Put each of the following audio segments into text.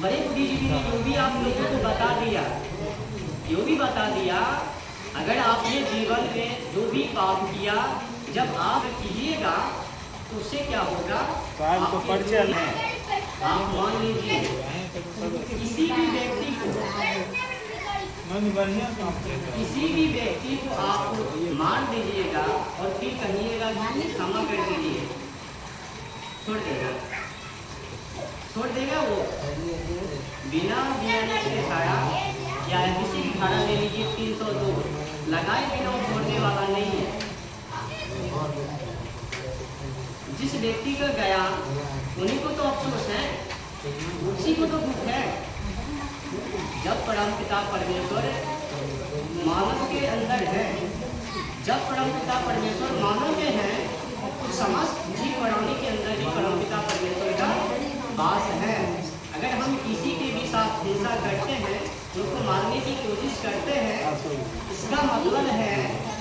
बड़े बुद्धिजीवी ने जो भी आप लोगों को बता दिया, यो भी बता दिया, अगर आपने जीवन में जो भी पाप किया जब आप कीजिएगा तो उससे क्या होगा, आप मान लीजिए किसी भी व्यक्ति को आप मार दीजिएगा और फिर कहिएगा कि क्षमा कर दीजिए, छोड़ देगा वो बिना से धारा या किसी की धारा ले लीजिए 302 लगाए बिना वो छोड़ने वाला नहीं है। जिस व्यक्ति का गया उन्हीं को तो अफसोस है, उसी को तो दुख है। जब परमपिता परमेश्वर मानव के अंदर है, जब परमपिता परमेश्वर मानव में है तो समस्त जीव प्राणी के अंदर भी परमपिता परमेश्वर का वास है। अगर हम किसी के भी साथ हिंसा करते हैं, उनको मारने की कोशिश करते हैं, इसका मतलब है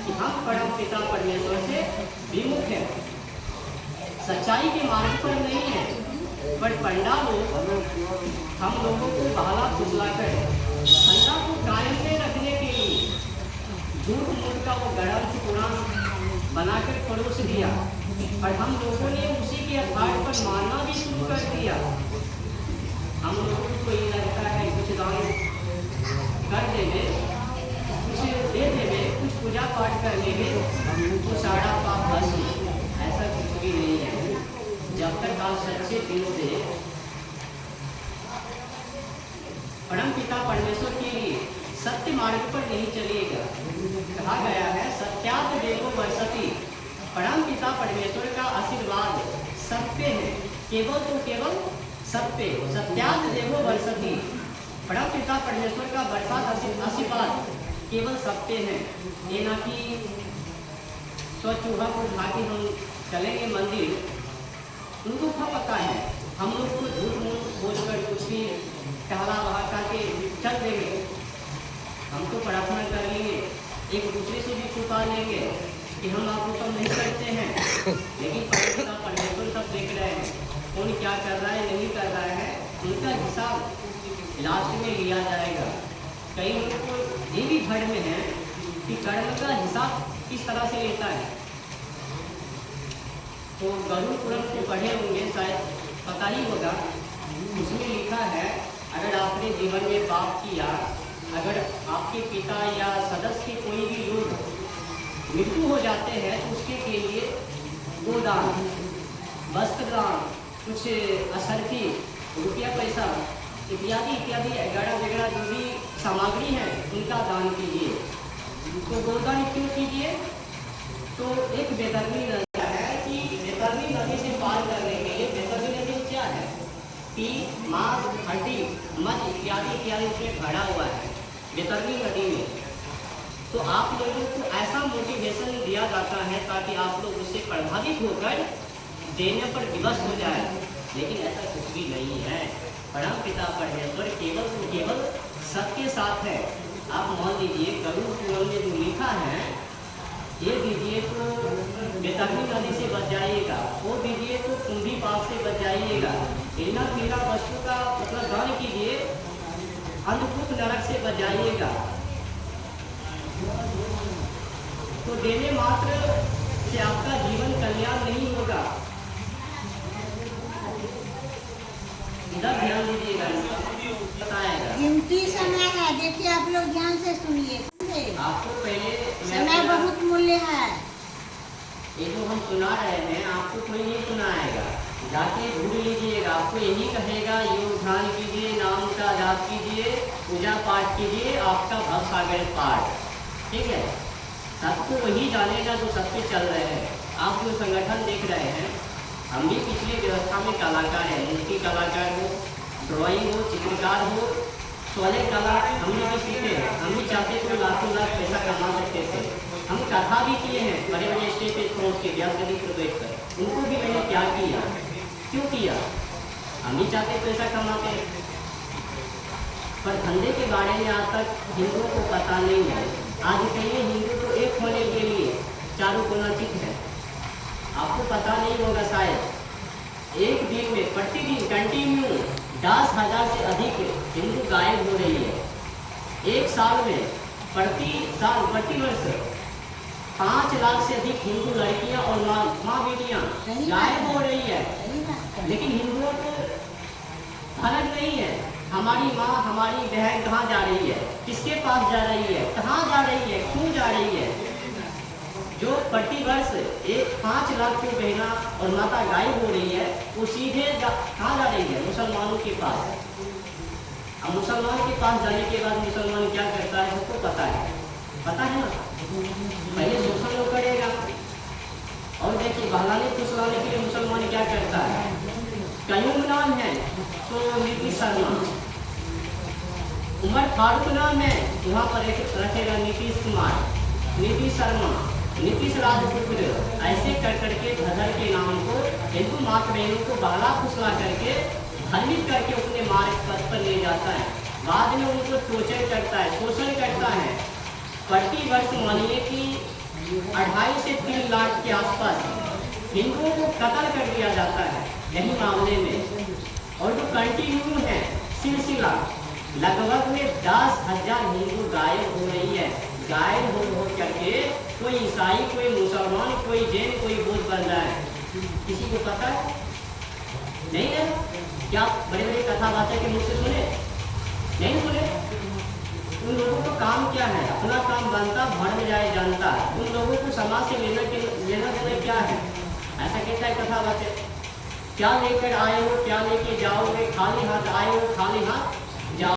कि हम परमपिता परमेश्वर से विमुख हैं, सच्चाई के मार्ग पर नहीं है। पर पंडा लोग हम लोगों को बहला फुसला कर धंधा को कायम में रखने के लिए झूठ मूठ का वो गरम टुकड़ा बनाकर परोस दिया और हम लोगों ने उसी के आधार पर मानना भी शुरू कर दिया। हम लोगों को ये लगता है कुछ दान कर देंगे, कुछ दे देंगे, कुछ पूजा पाठ कर लेंगे तो सारा पाप भस्म। ऐसा कुछ भी नहीं है। जब तक आप सच्चे दिल से परम पिता परमेश्वर के लिए सत्य मार्ग पर नहीं चलिएगा, कहा गया है सत्यात देवो वर्षति, परम पिता परमेश्वर का आशीर्वाद सत्य है, केवल तो केवल सत्य, सत्यात देवो वर्षति, परम पिता परमेश्वर का बरसात आशीर्वाद केवल सत्य है। ये ना कि चूहा को उठा के हम चलेंगे मंदिर, उनको क्या पता है हम लोग को झूठ मूठ बोलकर कुछ भी टहला बहा करके चल देंगे। हम तो प्रार्थना कर लेंगे, एक दूसरे से भी छुपा लेंगे कि हम आप सब नहीं करते हैं, लेकिन परमेश्वर सब देख रहे हैं कौन क्या कर रहा है नहीं कर रहा है। उनका हिसाब लास्ट में लिया जाएगा। कई लोगों को ये भी भ्रम में है कि कर्म का हिसाब किस तरह से लेता है। तो गरुड़ पुराण को पढ़े होंगे, शायद पता ही होगा, उसमें लिखा है अगर आपने जीवन में पाप किया, अगर आपके पिता या सदस्य के कोई भी लोग मृत्यु हो जाते हैं तो उसके के लिए गोदान, वस्त्र दान, कुछ असरफी, रुपया पैसा इत्यादि इत्यादि वगैरह जो भी सामग्री है उनका दान कीजिए। तो गोदान क्यों कीजिए? तो एक बेदर्मी नदी है कि बेदर्मी नदी से पार करने के लिए, बेदर्मी नदी क्या है, पी मांस हड्डी मध इत्यादि इत्यादि उसमें भरा हुआ है बेदर्मी नदी में। तो आप लोगों को ऐसा मोटिवेशन दिया जाता है ताकि आप लोग उससे प्रभावित होकर देने पर विवश हो जाए, लेकिन ऐसा कुछ भी नहीं है। परम पिता परमेश्वर केवल तो केवल सबके साथ है। आप मान लीजिए गरुड़ पुराण में जो लिखा है, ये दीजिए तो बेतरनी नदी से बच जाइएगा, वो दीजिए तो कुंभी पाप से बच जाइएगा, इतना पीड़ा वस्तु का मतलब दान कीजिए, अन्नकूट नरक से बच जाइएगा। तो देने मात्र से आपका जीवन कल्याण नहीं होगा। इधर ध्यान दीजिएगा, बताएगा कीमती समय है, देखिए आप लोग ध्यान से सुनिए। आपको पहले समय बहुत मूल्य है। ये जो हम सुना रहे हैं आपको कोई नहीं सुनाएगा, जाके ढूंढ लीजिएगा। आपको यही कहेगा योग ध्यान कीजिए, नाम का जाप कीजिए, पूजा पाठ कीजिए, आपका भव सागर पाठ, ठीक है। सबको वही जानेगा जो सब पे चल रहे हैं। आप जो संगठन देख रहे हैं, हम भी पिछली व्यवस्था में कलाकार हैं, मूर्ति कलाकार हो, ड्राइंग हो, चित्रकार हो, स्वयं कला हमने भी सीखे हैं। हम भी चाहते तो लाखों लाख पैसा कमा सकते थे। हम कथा भी किए हैं बड़े बड़े स्टेज पे पहुँच के व्यास गति को देख कर। उनको भी मैंने क्या किया, क्यों किया, हम ही चाहते पैसा कमाते हैं। पर धंधे के बारे में आज तक हिंदुओं को पता नहीं है। आज कहिए हिंदू तो एक होने के लिए चारों कोना चित है। आपको पता नहीं होगा शायद, एक दिन में प्रतिदिन कंटिन्यू 10,000 से अधिक हिंदू गायब हो रही है। एक साल में प्रति वर्ष 5 लाख से अधिक हिंदू लड़कियां और माँ बेटियां सही बात गायब है। हो रही है। सही बात है। लेकिन हिंदुओं को फर्क नहीं है, हमारी माँ हमारी बहन कहाँ जा रही है, किसके पास जा रही है, कहाँ जा रही है, क्यों जा रही है। जो प्रति वर्ष 5 लाख की बहना और माता गायब हो रही है, वो सीधे कहाँ जा रही है, मुसलमानों के पास। अब मुसलमान के पास जाने के बाद मुसलमान क्या करता है सबको पता है ना। पहले शोषण लोग करेगा और देखिए बहलाने फुसलाने के लिए मुसलमान क्या करता है। कयूम नाम है तो नीतीश शर्मा, उमर फारूक नाम है वहाँ पर रखेगा नीतीश कुमार, नीतीश शर्मा, नीतीश राजपुत्र। ऐसे कर करके धर्म के नाम को हिंदू माता बहनों को बहला फुसला करके भ्रमित करके अपने मार्ग पथ पर ले जाता है। बाद में उनको टॉर्चर करता है, शोषण करता है। प्रति वर्ष मानिए कि 2.5 से 3 लाख के आसपास हिंदुओं को कत्ल कर दिया जाता है यही मामले में। और जो कंटिन्यू है सिलसिला, लगभग में 10,000 हिंदू गायब हो रही है। गायब हो करके कोई ईसाई, कोई मुसलमान, कोई जैन, कोई बौद्ध बन रहा है। किसी को पता है? नहीं है। क्या बड़े बड़े कथा बातें के मुझसे सुने? नहीं सुने। उन लोगों का काम क्या है? अपना काम बनता भर जाए जानता। उन लोगों को समाज से लेना देना क्या है? ऐसा कहता है कथा बातें। क्या लेकर आए हो, क्या लेके जाओगे, खाली हाथ आए हो, खाली हाथ